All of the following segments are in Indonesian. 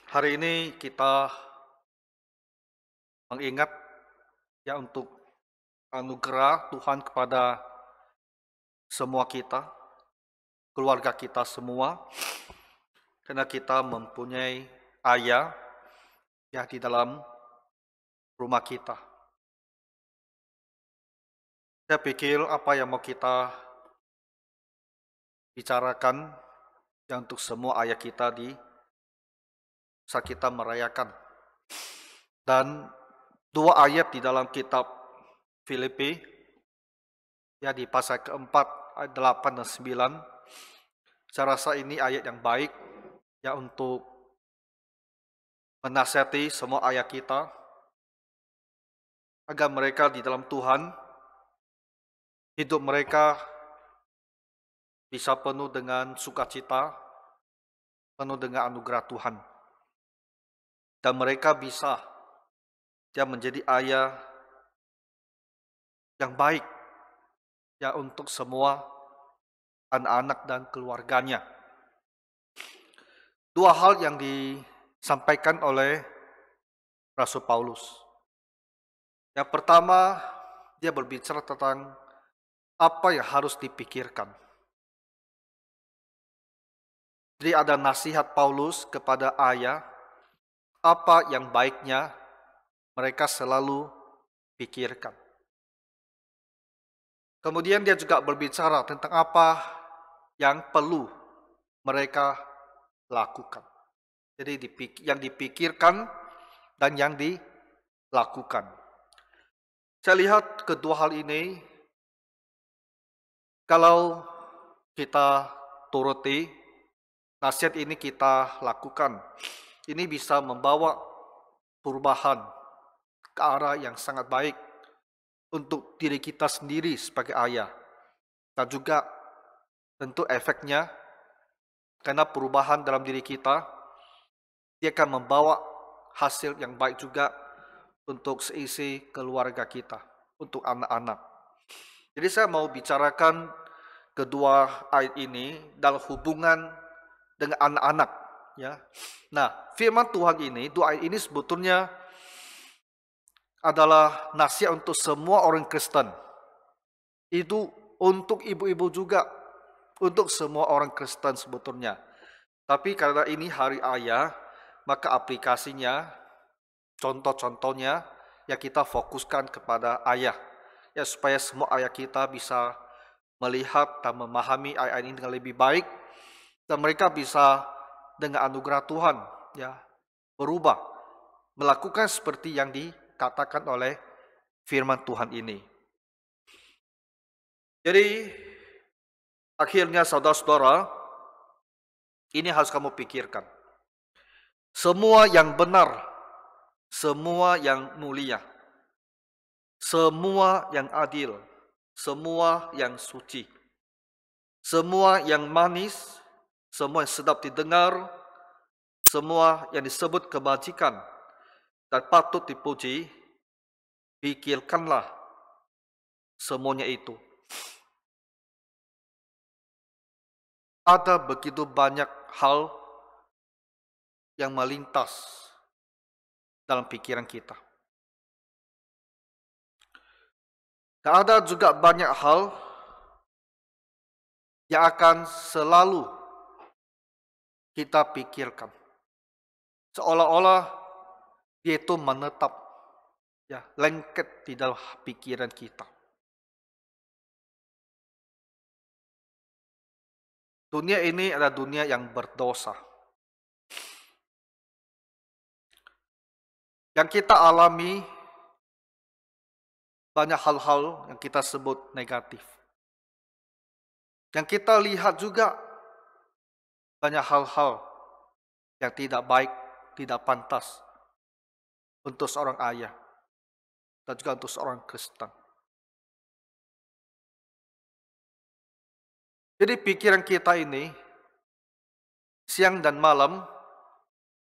Hari ini kita mengingat untuk anugerah Tuhan kepada semua kita, keluarga kita semua, karena kita mempunyai ayah di dalam rumah kita. Saya pikir apa yang mau kita bicarakan untuk semua ayah kita di saat kita merayakan. Dan dua ayat di dalam kitab Filipi, di pasal keempat ayat 8 dan 9. Saya rasa ini ayat yang baik untuk menasihati semua ayah kita agar mereka di dalam Tuhan, hidup mereka bisa penuh dengan sukacita, penuh dengan anugerah Tuhan. Dan mereka bisa menjadi ayah yang baik untuk semua anak-anak dan keluarganya. Dua hal yang disampaikan oleh Rasul Paulus. Yang pertama, dia berbicara tentang apa yang harus dipikirkan. Jadi ada nasihat Paulus kepada ayah, apa yang baiknya mereka selalu pikirkan. Kemudian dia juga berbicara tentang apa yang perlu mereka lakukan. Jadi yang dipikirkan dan yang dilakukan. Saya lihat kedua hal ini, kalau kita turuti, nasihat ini kita lakukan, ini bisa membawa perubahan ke arah yang sangat baik untuk diri kita sendiri sebagai ayah. Dan juga tentu efeknya, karena perubahan dalam diri kita, dia akan membawa hasil yang baik juga untuk seisi keluarga kita, untuk anak-anak. Jadi saya mau bicarakan kedua ayat ini dalam hubungan dengan anak-anak. Nah, firman Tuhan ini, dua ayat ini sebetulnya adalah nasihat untuk semua orang Kristen. Itu untuk ibu-ibu juga, untuk semua orang Kristen sebetulnya. Tapi karena ini hari ayah, maka aplikasinya, contoh-contohnya, kita fokuskan kepada ayah. Supaya semua ayah kita bisa melihat dan memahami ayat ini dengan lebih baik. Dan mereka bisa dengan anugerah Tuhan, berubah. Melakukan seperti yang dikatakan oleh firman Tuhan ini. Jadi, akhirnya saudara-saudara, ini harus kamu pikirkan. Semua yang benar, semua yang mulia, semua yang adil, semua yang suci, semua yang manis, semua yang sedap didengar, semua yang disebut kebajikan dan patut dipuji, pikirkanlah semuanya itu. Ada begitu banyak hal yang melintas dalam pikiran kita. Dan ada juga banyak hal yang akan selalu kita pikirkan. Seolah-olah dia itu menetap, lengket di dalam pikiran kita. Dunia ini adalah dunia yang berdosa. Yang kita alami banyak hal-hal yang kita sebut negatif. Yang kita lihat juga banyak hal-hal yang tidak baik, tidak pantas untuk seorang ayah dan juga untuk seorang Kristen. Jadi pikiran kita ini siang dan malam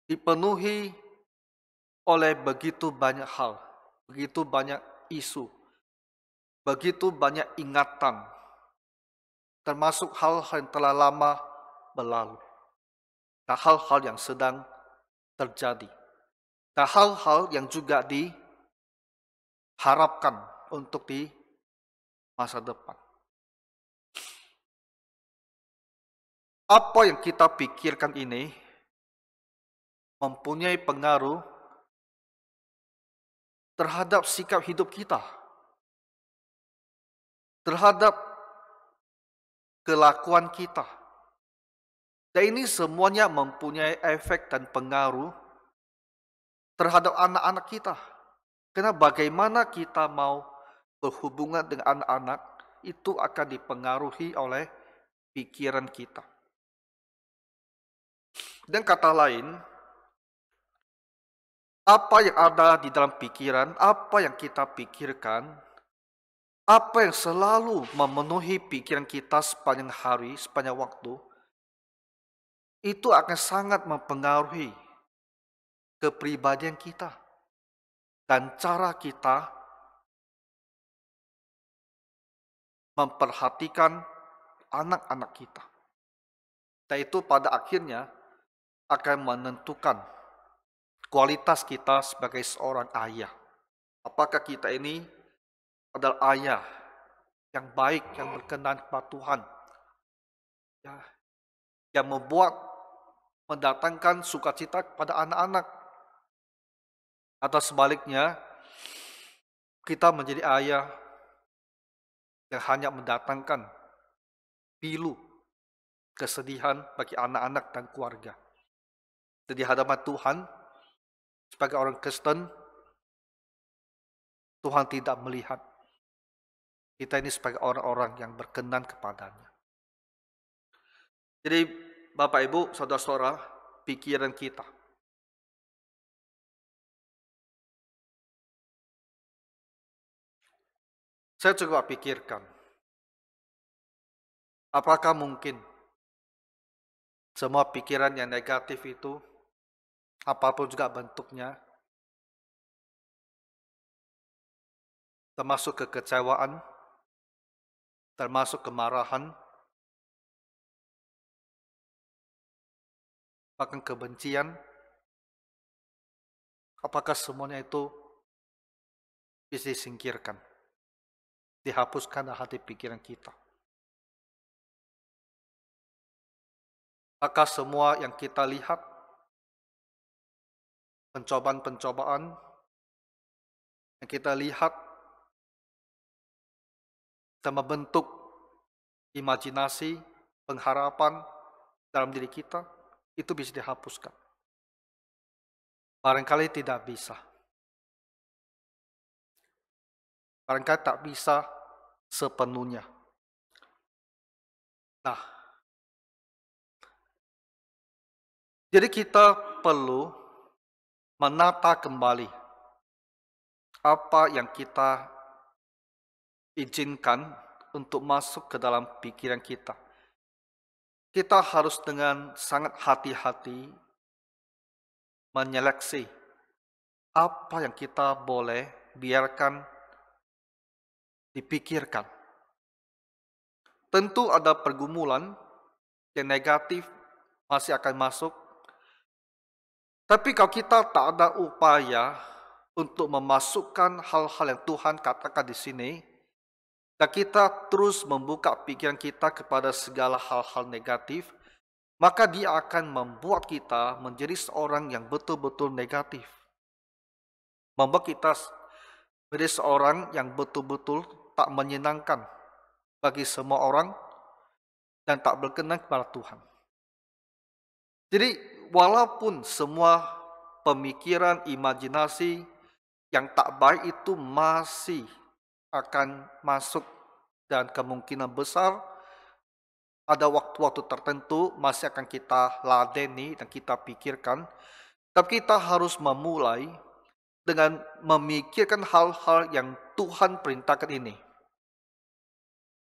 dipenuhi oleh begitu banyak hal, begitu banyak isu, begitu banyak ingatan, termasuk hal-hal yang telah lama berlalu, dan hal-hal yang sedang terjadi. Dan hal-hal yang juga diharapkan untuk di masa depan. Apa yang kita pikirkan ini mempunyai pengaruh terhadap sikap hidup kita, terhadap kelakuan kita. Dan ini semuanya mempunyai efek dan pengaruh terhadap anak-anak kita. Karena bagaimana kita mau berhubungan dengan anak-anak, itu akan dipengaruhi oleh pikiran kita. Dan kata lain, apa yang ada di dalam pikiran, apa yang kita pikirkan, apa yang selalu memenuhi pikiran kita sepanjang hari, sepanjang waktu, itu akan sangat mempengaruhi kepribadian kita dan cara kita memperhatikan anak-anak kita. Dan itu pada akhirnya akan menentukan kualitas kita sebagai seorang ayah. Apakah kita ini adalah ayah yang baik, yang berkenan kepada Tuhan, ya, yang mendatangkan sukacita kepada anak-anak, atau sebaliknya kita menjadi ayah yang hanya mendatangkan pilu, kesedihan bagi anak-anak dan keluarga. Di hadapan Tuhan, sebagai orang Kristen, Tuhan tidak melihat kita ini sebagai orang-orang yang berkenan kepadanya. Jadi Bapak Ibu, saudara-saudara, pikiran kita. Saya coba pikirkan, apakah mungkin semua pikiran yang negatif itu, apapun juga bentuknya, termasuk kekecewaan, termasuk kemarahan, bahkan kebencian, apakah semuanya itu bisa disingkirkan, dihapuskan dari hati pikiran kita? Apakah semua yang kita lihat, pencobaan-pencobaan yang kita lihat, sama bentuk imajinasi, pengharapan dalam diri kita, itu bisa dihapuskan? Barangkali tidak bisa. Barangkali tak bisa sepenuhnya. Nah, jadi kita perlu menata kembali apa yang kita izinkan untuk masuk ke dalam pikiran kita. Kita harus dengan sangat hati-hati menyeleksi apa yang kita boleh biarkan dipikirkan. Tentu ada pergumulan yang negatif masih akan masuk. Tapi kalau kita tak ada upaya untuk memasukkan hal-hal yang Tuhan katakan di sini, dan kita terus membuka pikiran kita kepada segala hal-hal negatif, maka dia akan membuat kita menjadi seorang yang betul-betul negatif. Membuat kita menjadi seorang yang betul-betul tak menyenangkan bagi semua orang dan tak berkenan kepada Tuhan. Jadi walaupun semua pemikiran, imajinasi yang tak baik itu masih akan masuk dan kemungkinan besar ada waktu-waktu tertentu masih akan kita ladeni dan kita pikirkan, tapi kita harus memulai dengan memikirkan hal-hal yang Tuhan perintahkan ini.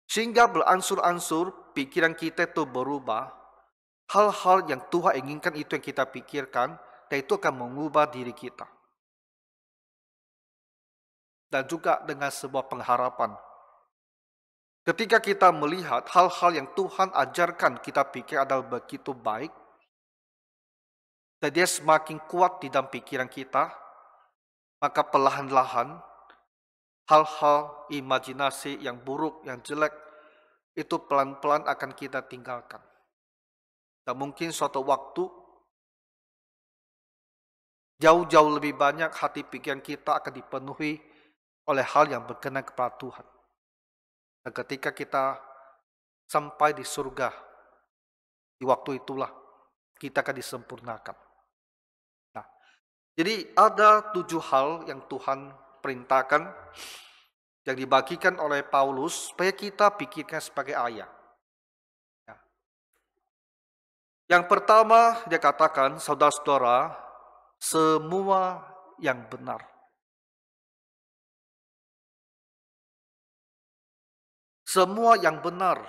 Sehingga beransur-ansur pikiran kita itu berubah, hal-hal yang Tuhan inginkan itu yang kita pikirkan, dan itu akan mengubah diri kita. Dan juga dengan sebuah pengharapan. Ketika kita melihat hal-hal yang Tuhan ajarkan kita pikir adalah begitu baik, dan dia semakin kuat di dalam pikiran kita, maka perlahan-lahan hal-hal imajinasi yang buruk, yang jelek, itu pelan-pelan akan kita tinggalkan. Dan mungkin suatu waktu, jauh-jauh lebih banyak hati pikiran kita akan dipenuhi oleh hal yang berkenan kepada Tuhan. Dan ketika kita sampai di surga, di waktu itulah kita akan disempurnakan. Nah, jadi ada 7 hal yang Tuhan perintahkan yang dibagikan oleh Paulus supaya kita pikirkan sebagai ayah. Ya. Yang pertama dia katakan, saudara-saudara, semua yang benar. Semua yang benar.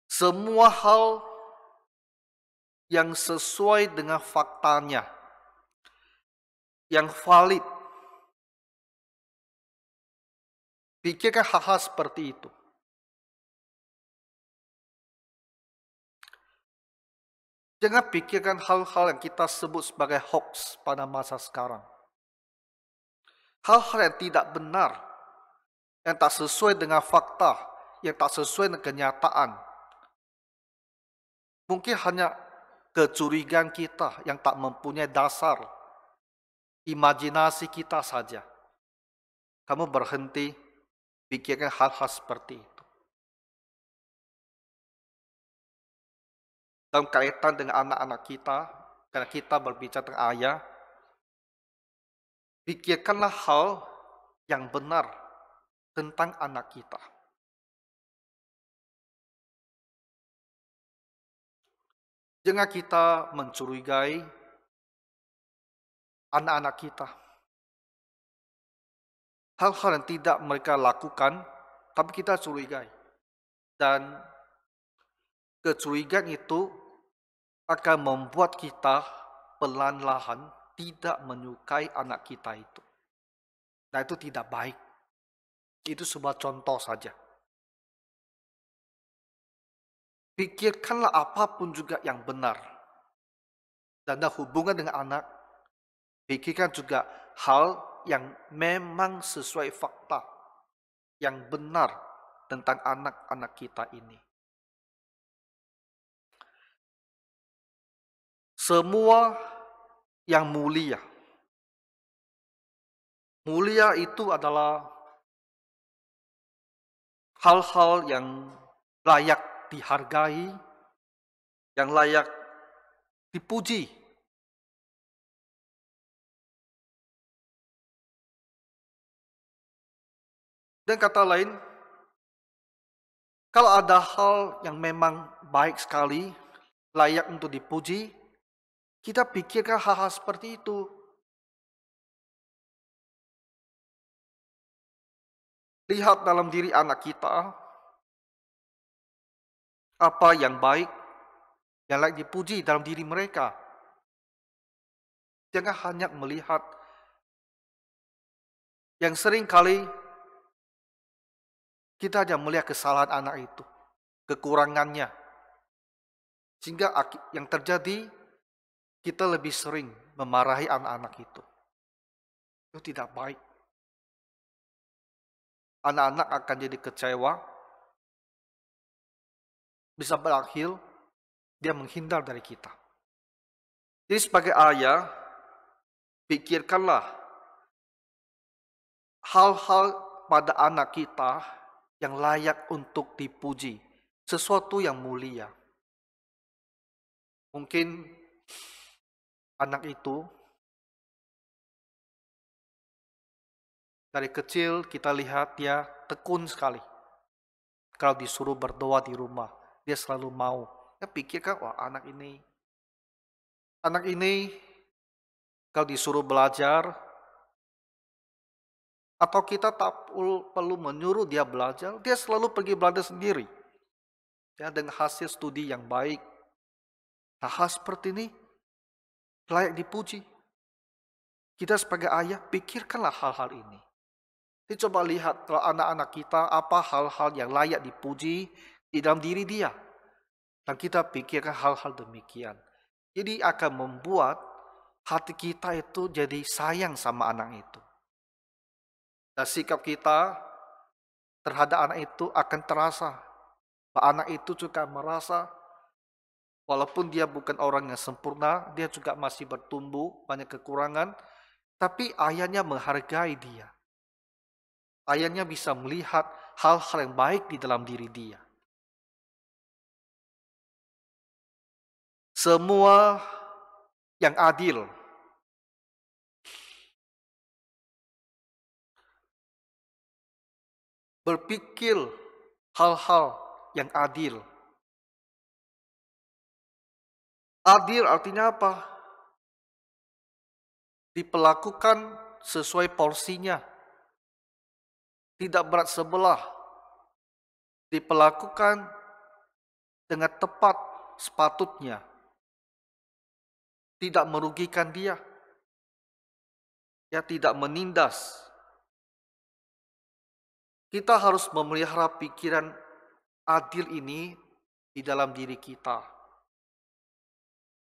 Semua hal yang sesuai dengan faktanya, yang valid. Pikirkan hal-hal seperti itu. Jangan pikirkan hal-hal yang kita sebut sebagai hoax pada masa sekarang. Hal-hal yang tidak benar, yang tak sesuai dengan fakta, yang tak sesuai dengan kenyataan. Mungkin hanya kecurigaan kita yang tak mempunyai dasar, imajinasi kita saja. Kamu berhenti pikirkan hal-hal seperti itu. Dalam kaitan dengan anak-anak kita, karena kita berbicara tentang ayah, pikirkanlah hal yang benar tentang anak kita. Jangan kita mencurigai anak-anak kita. Hal-hal yang tidak mereka lakukan, tapi kita curigai. Dan kecurigaan itu akan membuat kita pelan-lahan tidak menyukai anak kita itu. Nah, itu tidak baik. Itu sebuah contoh saja. Pikirkanlah apapun juga yang benar. Dan hubungan dengan anak, pikirkan juga hal yang memang sesuai fakta, yang benar tentang anak-anak kita ini. Semua yang mulia. Mulia itu adalah hal-hal yang layak dihargai, yang layak dipuji. Dan kata lain, kalau ada hal yang memang baik sekali, layak untuk dipuji, kita pikirkan hal-hal seperti itu. Lihat dalam diri anak kita, apa yang baik, yang layak dipuji dalam diri mereka. Jangan hanya melihat yang sering kali kita hanya melihat kesalahan anak itu, kekurangannya. Sehingga yang terjadi, kita lebih sering memarahi anak-anak itu. Itu tidak baik. Anak-anak akan jadi kecewa, bisa berakhir dia menghindar dari kita. Jadi sebagai ayah, pikirkanlah hal-hal pada anak kita yang layak untuk dipuji, sesuatu yang mulia. Mungkin anak itu dari kecil kita lihat dia tekun sekali. Kalau disuruh berdoa di rumah, dia selalu mau. Ya pikirkan, wah anak ini kalau disuruh belajar, atau kita tak perlu menyuruh dia belajar, dia selalu pergi belajar sendiri. Ya, dengan hasil studi yang baik. Hal seperti ini layak dipuji. Kita sebagai ayah, pikirkanlah hal-hal ini. Jadi coba lihat kalau anak-anak kita, apa hal-hal yang layak dipuji di dalam diri dia. Dan kita pikirkan hal-hal demikian. Jadi akan membuat hati kita itu jadi sayang sama anak itu. Dan sikap kita terhadap anak itu akan terasa. Anak itu juga merasa walaupun dia bukan orang yang sempurna, dia juga masih bertumbuh, banyak kekurangan, tapi ayahnya menghargai dia. Ayahnya bisa melihat hal-hal yang baik di dalam diri dia. Semua yang adil, berpikir hal-hal yang adil. Adil artinya apa? Diperlakukan sesuai porsinya, tidak berat sebelah, diperlakukan dengan tepat sepatutnya, tidak merugikan dia, ya tidak menindas. Kita harus memelihara pikiran adil ini di dalam diri kita.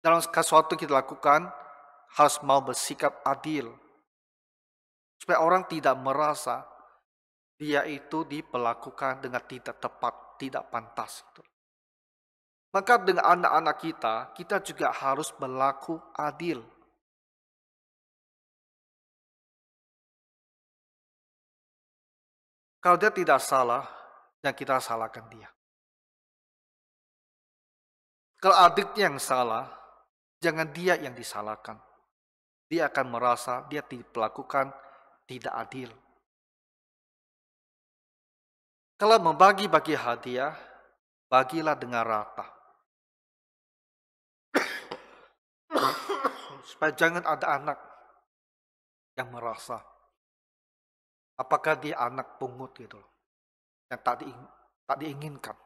Dalam sesuatu kita lakukan, harus mau bersikap adil. Supaya orang tidak merasa dia itu diperlakukan dengan tidak tepat, tidak pantas. Maka dengan anak-anak kita juga harus berlaku adil. Kalau dia tidak salah, dan kita salahkan dia. Kalau adiknya yang salah, jangan dia yang disalahkan. Dia akan merasa dia diperlakukan tidak adil. Kalau membagi-bagi hadiah, bagilah dengan rata. Supaya jangan ada anak yang merasa apakah dia anak pungut gitu, yang tak diinginkan.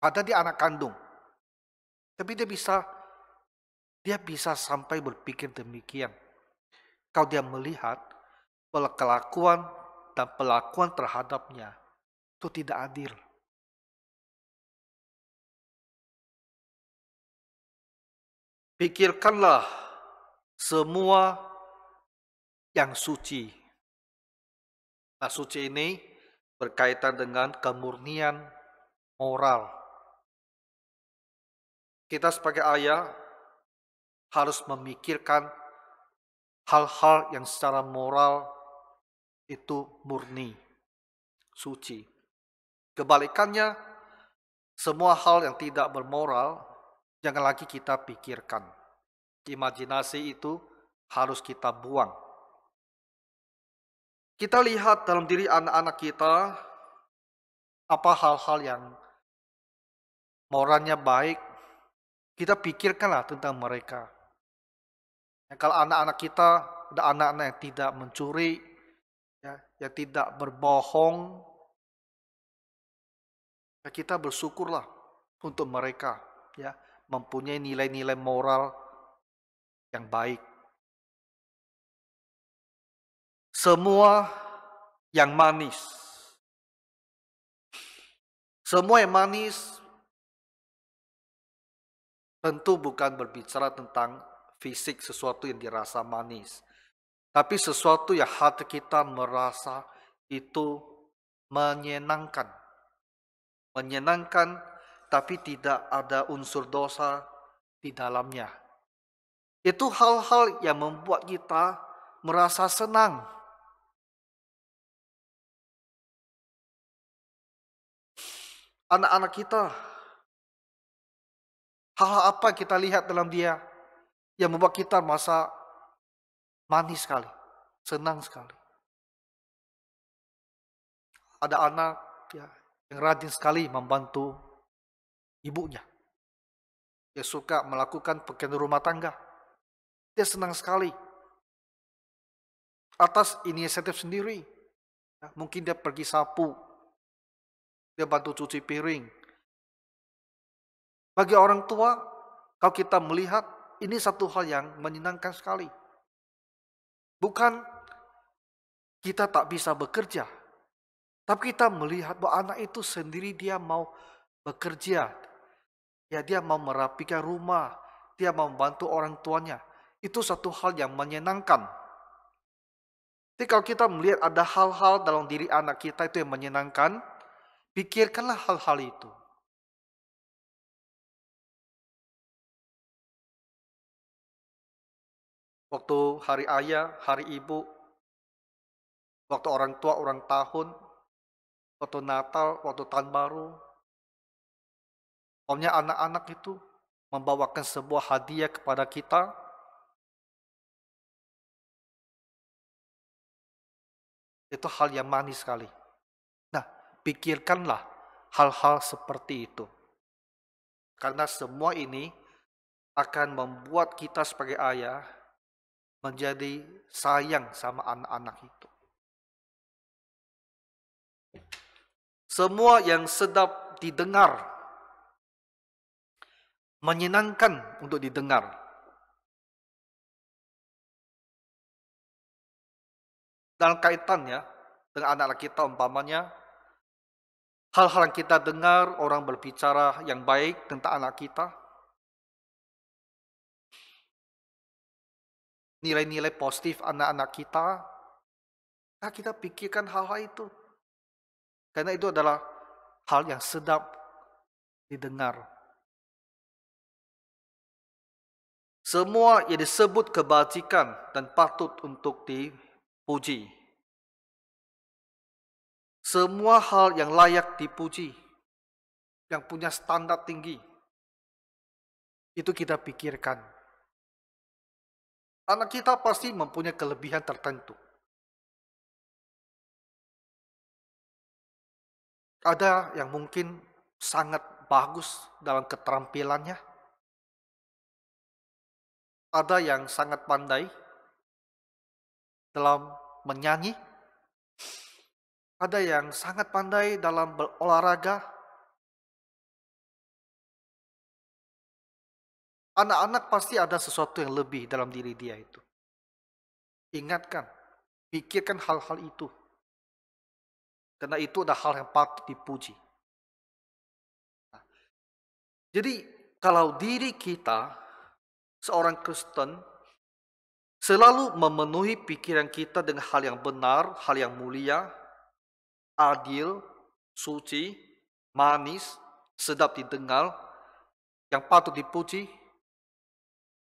Padahal dia anak kandung. Tapi dia bisa sampai berpikir demikian. Kalau dia melihat bahwa kelakuan dan perlakuan terhadapnya itu tidak adil. Pikirkanlah semua yang suci. Nah, suci ini berkaitan dengan kemurnian moral. Kita sebagai ayah harus memikirkan hal-hal yang secara moral itu murni, suci. Kebalikannya, semua hal yang tidak bermoral jangan lagi kita pikirkan. Imajinasi itu harus kita buang. Kita lihat dalam diri anak-anak kita apa hal-hal yang moralnya baik, kita pikirkanlah tentang mereka. Ya, kalau anak-anak kita ada anak-anak yang tidak mencuri, ya, yang tidak berbohong, ya kita bersyukurlah untuk mereka, ya mempunyai nilai-nilai moral yang baik. Semua yang manis, semua yang manis tentu bukan berbicara tentang fisik sesuatu yang dirasa manis, tapi sesuatu yang hati kita merasa itu menyenangkan. Menyenangkan tapi tidak ada unsur dosa di dalamnya. Itu hal-hal yang membuat kita merasa senang. Anak-anak kita, hal-hal apa kita lihat dalam dia yang membuat kita merasa manis sekali, senang sekali. Ada anak ya, yang rajin sekali membantu ibunya. Dia suka melakukan pekerjaan rumah tangga. Dia senang sekali atas inisiatif sendiri. Ya, mungkin dia pergi sapu, dia bantu cuci piring. Bagi orang tua, kalau kita melihat ini satu hal yang menyenangkan sekali. Bukan kita tak bisa bekerja, tapi kita melihat bahwa anak itu sendiri dia mau bekerja. Ya, dia mau merapikan rumah, dia mau membantu orang tuanya. Itu satu hal yang menyenangkan. Jadi kalau kita melihat ada hal-hal dalam diri anak kita itu yang menyenangkan, pikirkanlah hal-hal itu. Waktu hari ayah, hari ibu, waktu orang tua, orang tahun, waktu Natal, waktu tahun baru, pokoknya anak-anak itu membawakan sebuah hadiah kepada kita, itu hal yang manis sekali. Nah, pikirkanlah hal-hal seperti itu. Karena semua ini akan membuat kita sebagai ayah menjadi sayang sama anak-anak itu. Semua yang sedap didengar, menyenangkan untuk didengar. Dalam kaitannya dengan anak-anak kita umpamanya, hal-hal yang kita dengar orang berbicara yang baik tentang anak kita, nilai-nilai positif anak-anak kita, nah kita pikirkan hal-hal itu. Karena itu adalah hal yang sedap didengar. Semua yang disebut kebajikan dan patut untuk dipuji. Semua hal yang layak dipuji, yang punya standar tinggi, itu kita pikirkan. Anak kita pasti mempunyai kelebihan tertentu. Ada yang mungkin sangat bagus dalam keterampilannya, ada yang sangat pandai dalam menyanyi, ada yang sangat pandai dalam berolahraga. Anak-anak pasti ada sesuatu yang lebih dalam diri dia itu. Ingatkan, pikirkan hal-hal itu. Karena itu adalah hal yang patut dipuji. Jadi kalau diri kita, seorang Kristen, selalu memenuhi pikiran kita dengan hal yang benar, hal yang mulia, adil, suci, manis, sedap didengar, yang patut dipuji,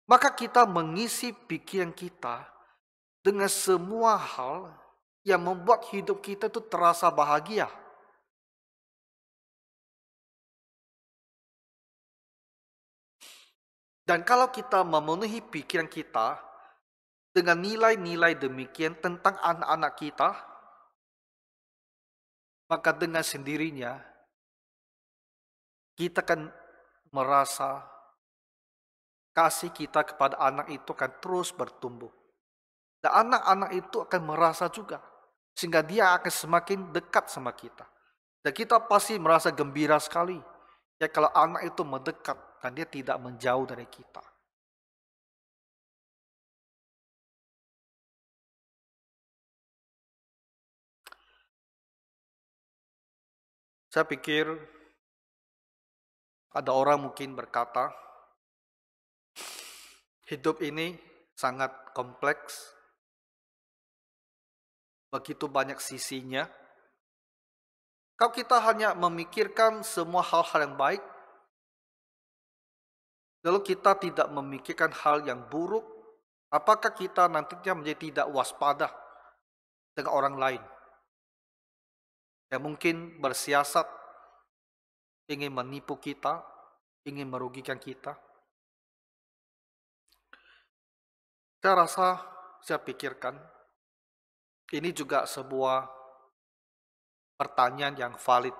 maka kita mengisi pikiran kita dengan semua hal yang membuat hidup kita itu terasa bahagia. Dan kalau kita memenuhi pikiran kita dengan nilai-nilai demikian tentang anak-anak kita, maka dengan sendirinya kita akan merasa kasih kita kepada anak itu akan terus bertumbuh. Dan anak-anak itu akan merasa juga. Sehingga dia akan semakin dekat sama kita. Dan kita pasti merasa gembira sekali. Ya kalau anak itu mendekat dan dia tidak menjauh dari kita. Saya pikir ada orang mungkin berkata, hidup ini sangat kompleks, begitu banyak sisinya. Kalau kita hanya memikirkan semua hal-hal yang baik, lalu kita tidak memikirkan hal yang buruk, apakah kita nantinya menjadi tidak waspada dengan orang lain yang mungkin bersiasat ingin menipu kita, ingin merugikan kita? Saya pikirkan, ini juga sebuah pertanyaan yang valid,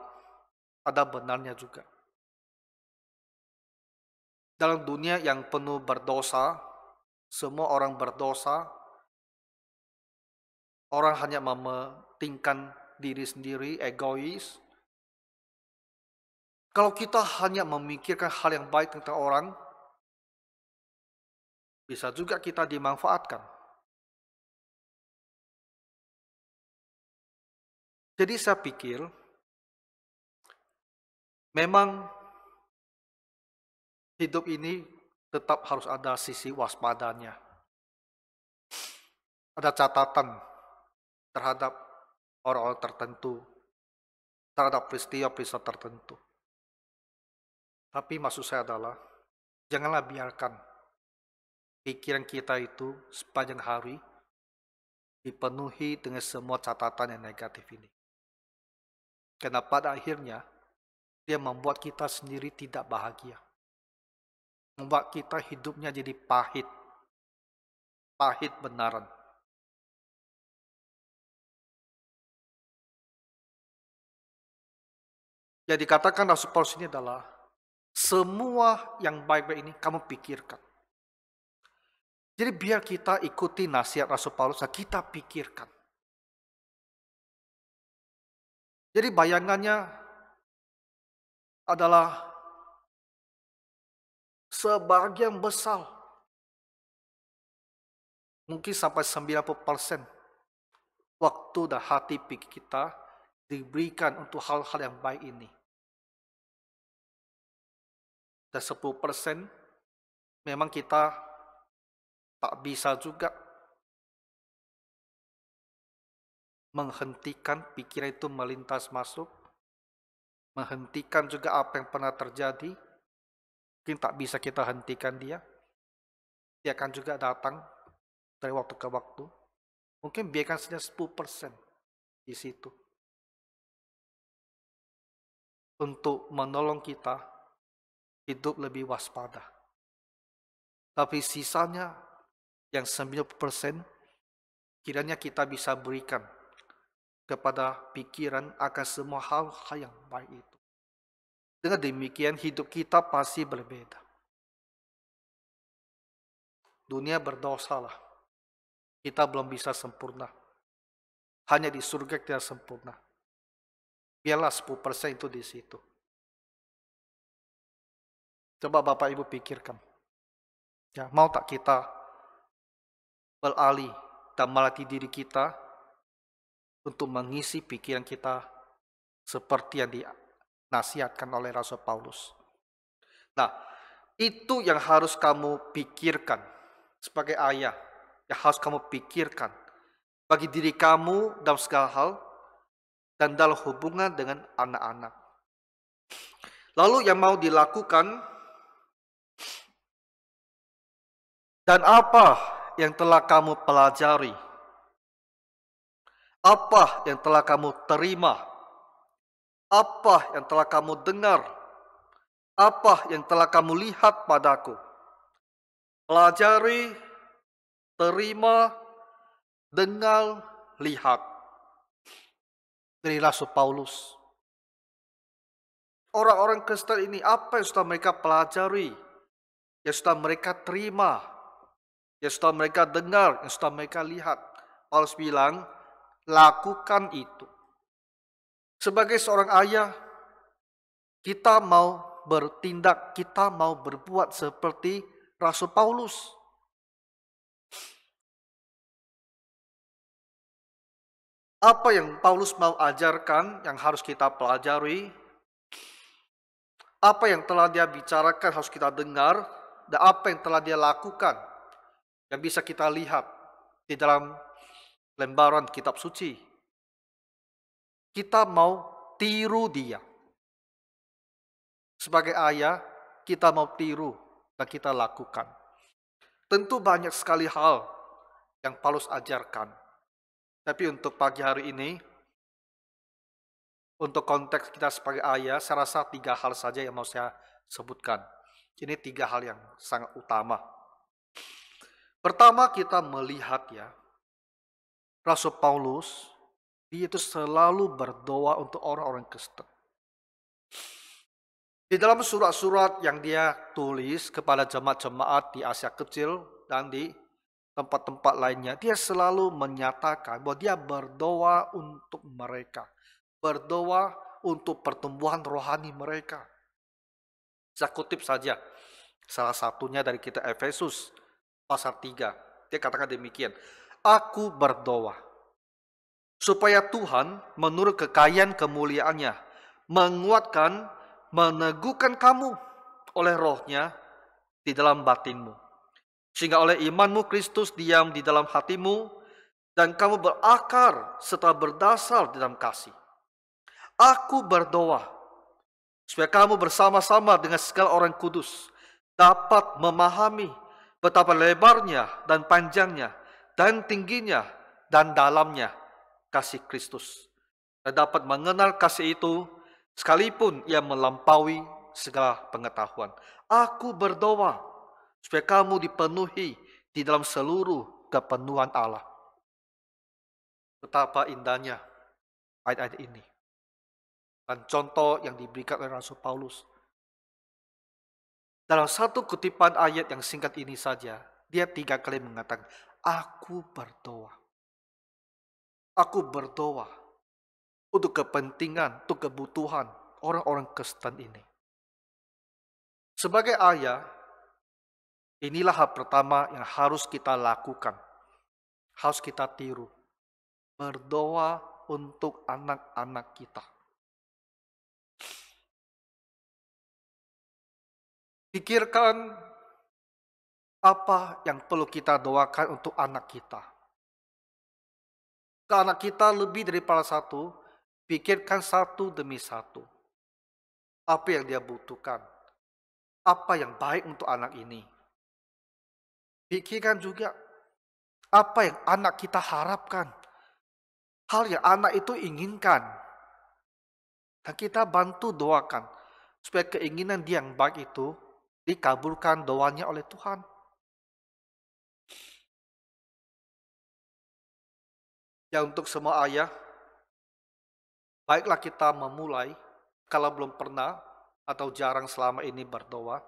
ada benarnya juga. Dalam dunia yang penuh berdosa, semua orang berdosa, orang hanya mementingkan diri sendiri, egois. Kalau kita hanya memikirkan hal yang baik tentang orang, bisa juga kita dimanfaatkan. Jadi saya pikir, memang hidup ini tetap harus ada sisi waspadanya. Ada catatan terhadap orang-orang tertentu, terhadap peristiwa-peristiwa tertentu. Tapi maksud saya adalah, janganlah biarkan pikiran kita itu sepanjang hari dipenuhi dengan semua catatan yang negatif ini. Karena pada akhirnya, dia membuat kita sendiri tidak bahagia. Membuat kita hidupnya jadi pahit. Pahit benaran. Yang dikatakan Rasul Paulus ini adalah, semua yang baik-baik ini kamu pikirkan. Jadi biar kita ikuti nasihat Rasul Paulus, kita pikirkan. Jadi bayangannya adalah sebagian besar, mungkin sampai 90% waktu dan hati pikir kita diberikan untuk hal-hal yang baik ini. Dan 10% memang kita tak bisa juga menghentikan pikiran itu melintas masuk, menghentikan juga apa yang pernah terjadi. Mungkin tak bisa kita hentikan dia. Dia akan juga datang dari waktu ke waktu. Mungkin biarkan saja 10% di situ. Untuk menolong kita hidup lebih waspada. Tapi sisanya yang 90% kiranya kita bisa berikan kepada pikiran akan semua hal-hal yang baik itu. Dengan demikian hidup kita pasti berbeda. Dunia berdosa lah. Kita belum bisa sempurna. Hanya di surga kita sempurna. Biarlah 10% itu di situ. Coba Bapak Ibu pikirkan. Ya, mau tak kita beralih dan melatih diri kita untuk mengisi pikiran kita seperti yang dinasihatkan oleh Rasul Paulus. Nah, itu yang harus kamu pikirkan sebagai ayah, yang harus kamu pikirkan bagi diri kamu dalam segala hal dan dalam hubungan dengan anak-anak. Lalu yang mau dilakukan dan apa yang telah kamu pelajari, apa yang telah kamu terima, apa yang telah kamu dengar, apa yang telah kamu lihat padaku. Pelajari, terima, dengar, lihat. Dari Rasul Paulus. Orang-orang Kristen ini apa yang sudah mereka pelajari, yang sudah mereka terima, yang sudah mereka dengar, yang sudah mereka lihat. Paulus bilang, lakukan itu. Sebagai seorang ayah, kita mau bertindak, kita mau berbuat seperti Rasul Paulus. Apa yang Paulus mau ajarkan, yang harus kita pelajari, apa yang telah dia bicarakan harus kita dengar, dan apa yang telah dia lakukan, yang bisa kita lihat di dalam lembaran kitab suci. Kita mau tiru dia. Sebagai ayah, kita mau tiru dan kita lakukan. Tentu banyak sekali hal yang Paulus ajarkan. Tapi untuk pagi hari ini, untuk konteks kita sebagai ayah, saya rasa 3 hal saja yang mau saya sebutkan. Ini 3 hal yang sangat utama. Pertama, kita melihat ya, Rasul Paulus, dia itu selalu berdoa untuk orang-orang Kristen. Di dalam surat-surat yang dia tulis kepada jemaat-jemaat di Asia Kecil dan di tempat-tempat lainnya, dia selalu menyatakan bahwa dia berdoa untuk mereka. Berdoa untuk pertumbuhan rohani mereka. Saya kutip saja salah satunya dari kitab Efesus pasal 3. Dia katakan demikian. Aku berdoa supaya Tuhan menurut kekayaan kemuliaannya menguatkan, meneguhkan kamu oleh rohnya di dalam batinmu. Sehingga oleh imanmu Kristus diam di dalam hatimu dan kamu berakar serta berdasar di dalam kasih. Aku berdoa supaya kamu bersama-sama dengan segala orang kudus dapat memahami betapa lebarnya dan panjangnya dan tingginya dan dalamnya kasih Kristus. Dan dapat mengenal kasih itu sekalipun ia melampaui segala pengetahuan. Aku berdoa supaya kamu dipenuhi di dalam seluruh kepenuhan Allah. Betapa indahnya ayat-ayat ini. Dan contoh yang diberikan oleh Rasul Paulus. Dalam satu kutipan ayat yang singkat ini saja, dia 3 kali mengatakan, aku berdoa. Aku berdoa untuk kepentingan, untuk kebutuhan orang-orang Kristen ini. Sebagai ayah, inilah hal pertama yang harus kita lakukan. Harus kita tiru. Berdoa untuk anak-anak kita. Pikirkan apa yang perlu kita doakan untuk anak kita. Ke anak kita lebih daripada satu, pikirkan satu demi satu. Apa yang dia butuhkan. Apa yang baik untuk anak ini. Pikirkan juga apa yang anak kita harapkan. Hal yang anak itu inginkan. Dan kita bantu doakan. Supaya keinginan dia yang baik itu dikabulkan doanya oleh Tuhan. Ya untuk semua ayah, baiklah kita memulai, kalau belum pernah atau jarang selama ini berdoa,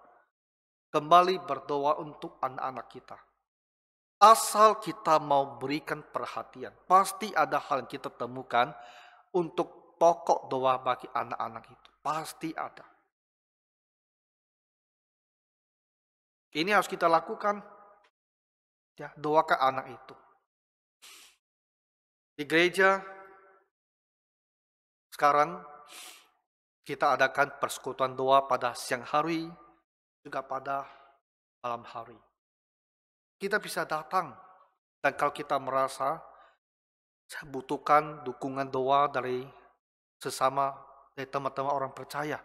kembali berdoa untuk anak-anak kita. Asal kita mau berikan perhatian, pasti ada hal yang kita temukan untuk pokok doa bagi anak-anak itu. Pasti ada. Ini harus kita lakukan. Ya, doakan anak itu. Di gereja, sekarang kita adakan persekutuan doa pada siang hari, juga pada malam hari. Kita bisa datang, dan kalau kita merasa saya butuhkan dukungan doa dari sesama, dari teman-teman orang percaya,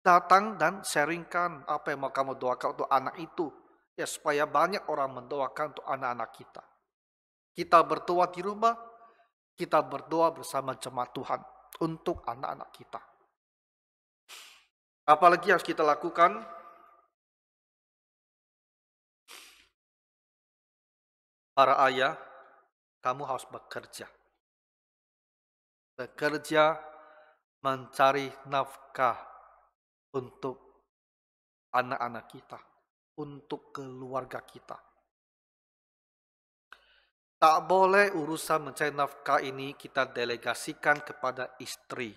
datang dan sharingkan apa yang mau kamu doakan untuk anak itu. Ya supaya banyak orang mendoakan untuk anak-anak kita. Kita berdoa di rumah, kita berdoa bersama jemaat Tuhan untuk anak-anak kita. Apalagi harus kita lakukan? Para ayah, kamu harus bekerja. Bekerja mencari nafkah untuk anak-anak kita, untuk keluarga kita. Tak boleh urusan mencari nafkah ini kita delegasikan kepada istri.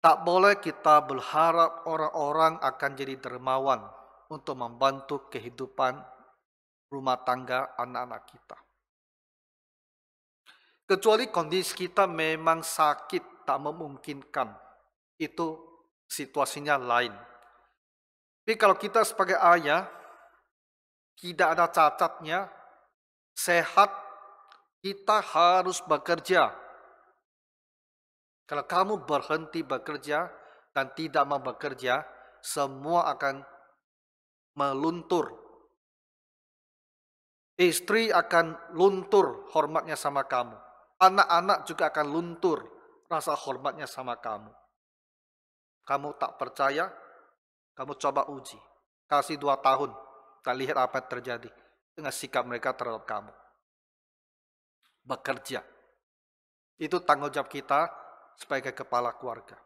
Tak boleh kita berharap orang-orang akan jadi dermawan untuk membantu kehidupan rumah tangga anak-anak kita. Kecuali kondisi kita memang sakit, tak memungkinkan. Itu situasinya lain. Tapi kalau kita sebagai ayah, tidak ada cacatnya, sehat, kita harus bekerja. Kalau kamu berhenti bekerja dan tidak mau bekerja, semua akan meluntur. Istri akan luntur hormatnya sama kamu. Anak-anak juga akan luntur rasa hormatnya sama kamu. Kamu tak percaya, kamu coba uji. Kasih 2 tahun, kita lihat apa yang terjadi dengan sikap mereka terhadap kamu. Bekerja. Itu tanggung jawab kita sebagai kepala keluarga.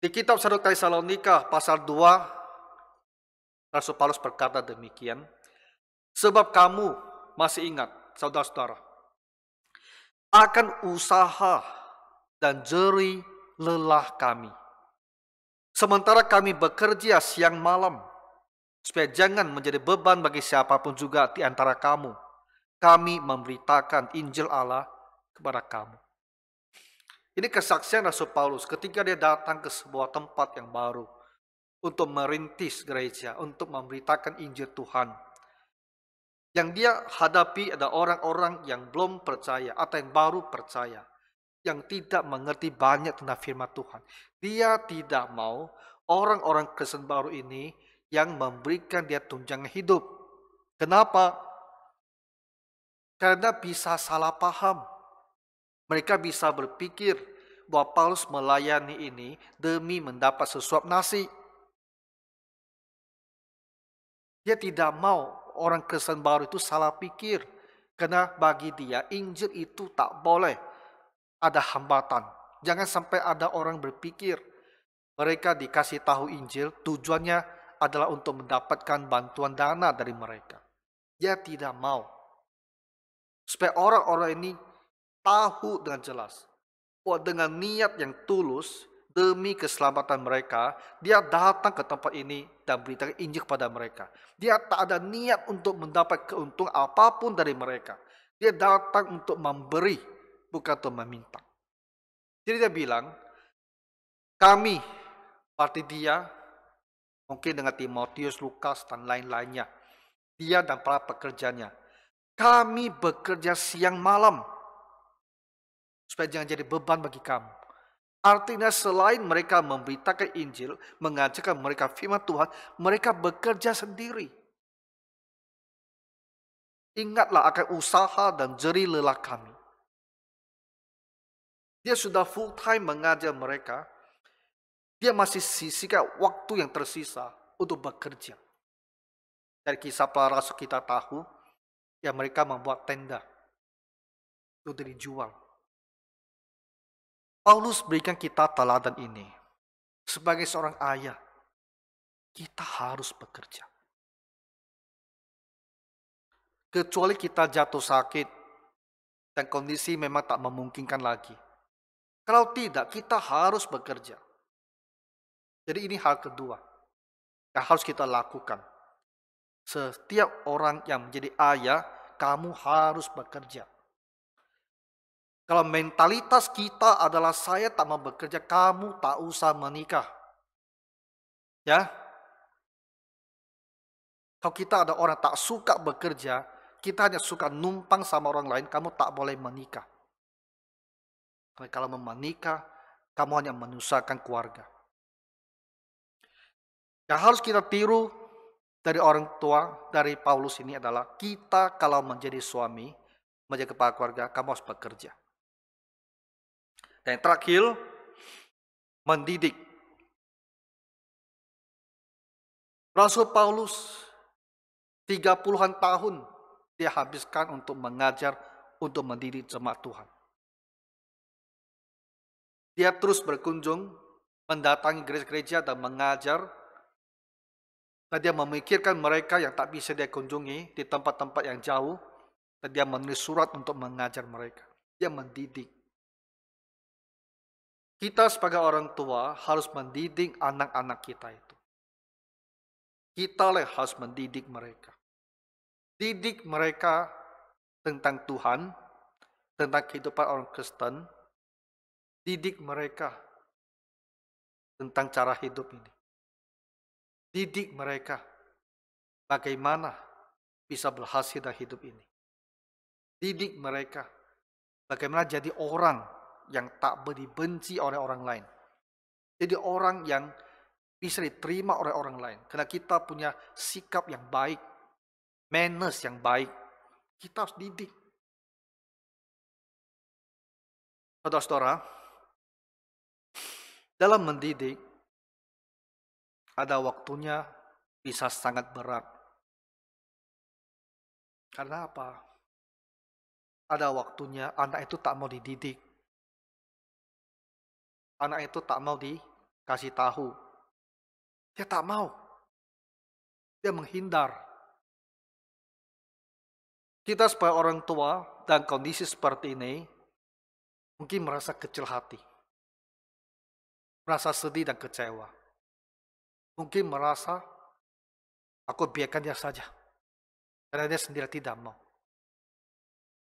Di kitab 1 Tesalonika pasal 2, Rasul Paulus berkata demikian, sebab kamu masih ingat, saudara-saudara, akan usaha dan jerih lelah kami. Sementara kami bekerja siang malam, supaya jangan menjadi beban bagi siapapun juga di antara kamu. Kami memberitakan Injil Allah kepada kamu. Ini kesaksian Rasul Paulus ketika dia datang ke sebuah tempat yang baru untuk merintis gereja, untuk memberitakan Injil Tuhan. Yang dia hadapi ada orang-orang yang belum percaya atau yang baru percaya, yang tidak mengerti banyak tentang firman Tuhan. Dia tidak mau orang-orang Kristen baru ini yang memberikan dia tunjangan hidup. Kenapa? Karena bisa salah paham. Mereka bisa berpikir bahwa Paulus melayani ini demi mendapat sesuap nasi. Dia tidak mau orang Kristen baru itu salah pikir. Karena bagi dia Injil itu tak boleh ada hambatan. Jangan sampai ada orang berpikir mereka dikasih tahu Injil tujuannya adalah untuk mendapatkan bantuan dana dari mereka. Dia tidak mau. Supaya orang-orang ini tahu dengan jelas bahwa dengan niat yang tulus demi keselamatan mereka, dia datang ke tempat ini dan beritakan Injil kepada mereka. Dia tak ada niat untuk mendapat keuntungan apapun dari mereka. Dia datang untuk memberi, bukan untuk meminta. Jadi dia bilang, kami, berarti dia, mungkin dengan Timotius, Lukas, dan lain-lainnya, dia dan para pekerjanya, kami bekerja siang malam, supaya jangan jadi beban bagi kamu. Artinya selain mereka memberitakan Injil, mengajarkan mereka firman Tuhan, mereka bekerja sendiri. Ingatlah akan usaha dan jerih lelah kami. Dia sudah full time mengajar mereka. Dia masih sisihkan waktu yang tersisa untuk bekerja. Dari kisah para rasul kita tahu, ya mereka membuat tenda untuk dijual. Paulus berikan kita teladan ini. Sebagai seorang ayah, kita harus bekerja. Kecuali kita jatuh sakit dan kondisi memang tak memungkinkan lagi. Kalau tidak, kita harus bekerja. Jadi ini hal kedua yang harus kita lakukan. Setiap orang yang menjadi ayah, kamu harus bekerja. Kalau mentalitas kita adalah saya tak mau bekerja, kamu tak usah menikah. Ya, kalau kita ada orang tak suka bekerja, kita hanya suka numpang sama orang lain, kamu tak boleh menikah. Karena kalau menikah, kamu hanya menyusahkan keluarga. Yang harus kita tiru dari orang tua, dari Paulus ini adalah kita kalau menjadi suami, menjadi kepala keluarga, kamu harus bekerja. Dan yang terakhir, mendidik. Rasul Paulus 30-an tahun dia habiskan untuk mengajar, untuk mendidik jemaat Tuhan. Dia terus berkunjung, mendatangi gereja-gereja dan mengajar. Dan dia memikirkan mereka yang tak bisa dia kunjungi di tempat-tempat yang jauh. Dan dia menulis surat untuk mengajar mereka. Dia mendidik. Kita sebagai orang tua harus mendidik anak-anak kita itu. Kita lah harus mendidik mereka. Didik mereka tentang Tuhan, tentang kehidupan orang Kristen. Didik mereka tentang cara hidup ini. Didik mereka bagaimana bisa berhasil dalam hidup ini. Didik mereka bagaimana jadi orang yang tak dibenci oleh orang lain. Jadi orang yang bisa diterima oleh orang lain. Karena kita punya sikap yang baik, manners yang baik. Kita harus didik. Saudara-saudara, dalam mendidik, ada waktunya bisa sangat berat. Karena apa? Ada waktunya anak itu tak mau dididik. Anak itu tak mau dikasih tahu. Dia tak mau. Dia menghindar. Kita sebagai orang tua dan kondisi seperti ini, mungkin merasa kecil hati. Merasa sedih dan kecewa. Mungkin merasa, aku biarkan dia saja. Karena dia sendiri tidak mau.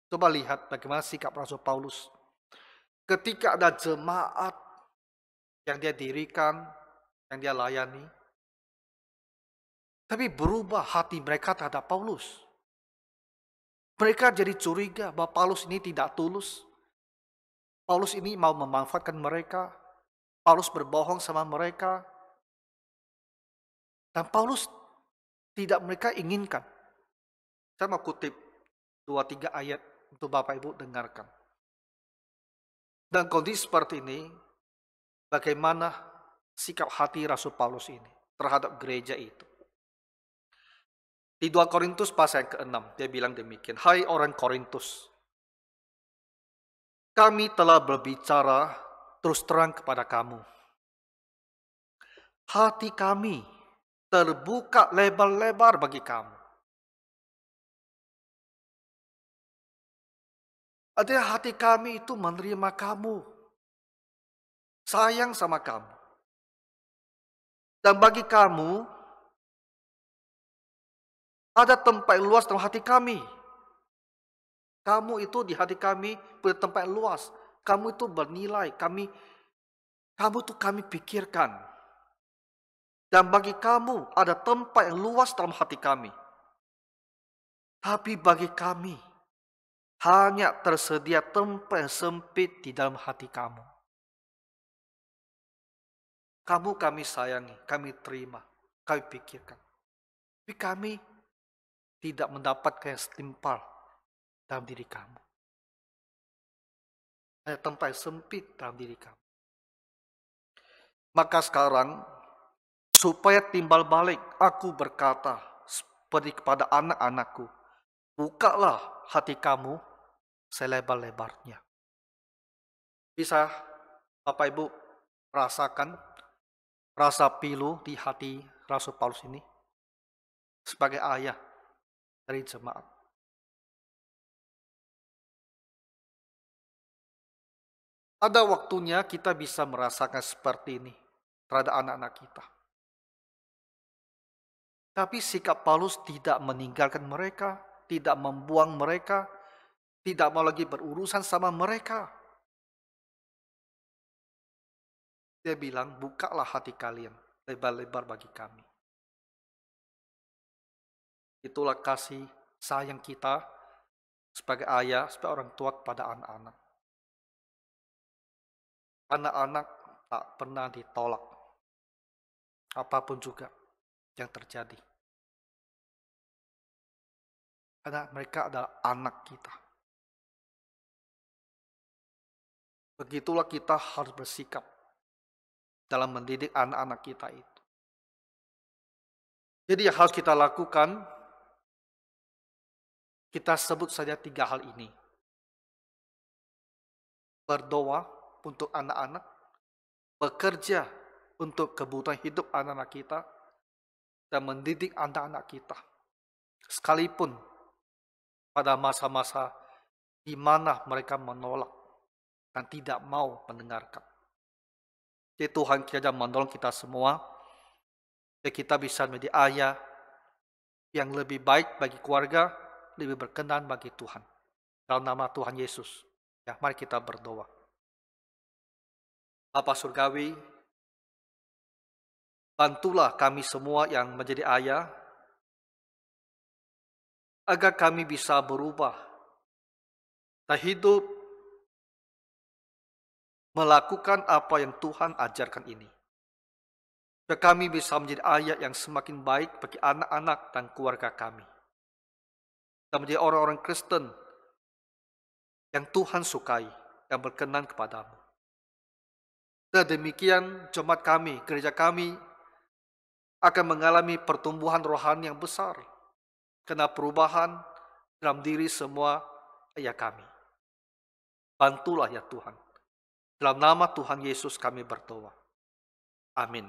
Coba lihat bagaimana sikap Rasul Paulus. ketika ada jemaat yang dia dirikan, yang dia layani, tapi berubah hati mereka terhadap Paulus. Mereka jadi curiga bahwa Paulus ini tidak tulus. Paulus ini mau memanfaatkan mereka. Paulus berbohong sama mereka. Dan Paulus tidak mereka inginkan. Saya mau kutip 2-3 ayat untuk Bapak Ibu dengarkan. Dan kondisi seperti ini, bagaimana sikap hati Rasul Paulus ini terhadap gereja itu. Di 2 Korintus pasal yang ke-6, dia bilang demikian. Hai orang Korintus, kami telah berbicara terus terang kepada kamu. Hati kami terbuka lebar-lebar bagi kamu. Artinya hati kami itu menerima kamu. Sayang sama kamu. Dan bagi kamu, ada tempat luas dalam hati kami. Kamu itu di hati kami punya tempat luas. Kamu itu bernilai. Kamu itu kami pikirkan. Dan bagi kamu ada tempat yang luas dalam hati kami. Tapi bagi kami, hanya tersedia tempat yang sempit di dalam hati kamu. Kamu kami sayangi, kami terima, kami pikirkan. Tapi kami tidak mendapatkan yang setimpal dalam diri kamu. Hanya tempat yang sempit dalam diri kamu. Maka sekarang, supaya timbal balik, aku berkata seperti kepada anak-anakku, bukalah hati kamu selebar-lebarnya. Bisa Bapak Ibu rasakan rasa pilu di hati Rasul Paulus ini sebagai ayah dari jemaat. Ada waktunya kita bisa merasakan seperti ini terhadap anak-anak kita. Tapi sikap Paulus tidak meninggalkan mereka, tidak membuang mereka, tidak mau lagi berurusan sama mereka. Dia bilang, bukalah hati kalian lebar-lebar bagi kami. Itulah kasih sayang kita sebagai ayah, sebagai orang tua kepada anak-anak. Anak-anak tak pernah ditolak. Apapun juga yang terjadi. Karena mereka adalah anak kita. Begitulah kita harus bersikap dalam mendidik anak-anak kita itu. Jadi yang harus kita lakukan, kita sebut saja 3 hal ini. Berdoa untuk anak-anak, bekerja untuk kebutuhan hidup anak-anak kita, dan mendidik anak-anak kita. Sekalipun pada masa-masa di mana mereka menolak dan tidak mau mendengarkan. Jadi Tuhan kiranya menolong kita semua, supaya kita bisa menjadi ayah yang lebih baik bagi keluarga, lebih berkenan bagi Tuhan. Dalam nama Tuhan Yesus, ya, mari kita berdoa. Bapa Surgawi, bantulah kami semua yang menjadi ayah, agar kami bisa berubah dan hidup melakukan apa yang Tuhan ajarkan ini. Supaya kami bisa menjadi ayah yang semakin baik bagi anak-anak dan keluarga kami. Dan menjadi orang-orang Kristen yang Tuhan sukai, yang berkenan kepadamu. Dan demikian jemaat kami, gereja kami akan mengalami pertumbuhan rohani yang besar. Karena perubahan dalam diri semua ayah kami. Bantulah ya Tuhan. Dalam nama Tuhan Yesus kami berdoa. Amin.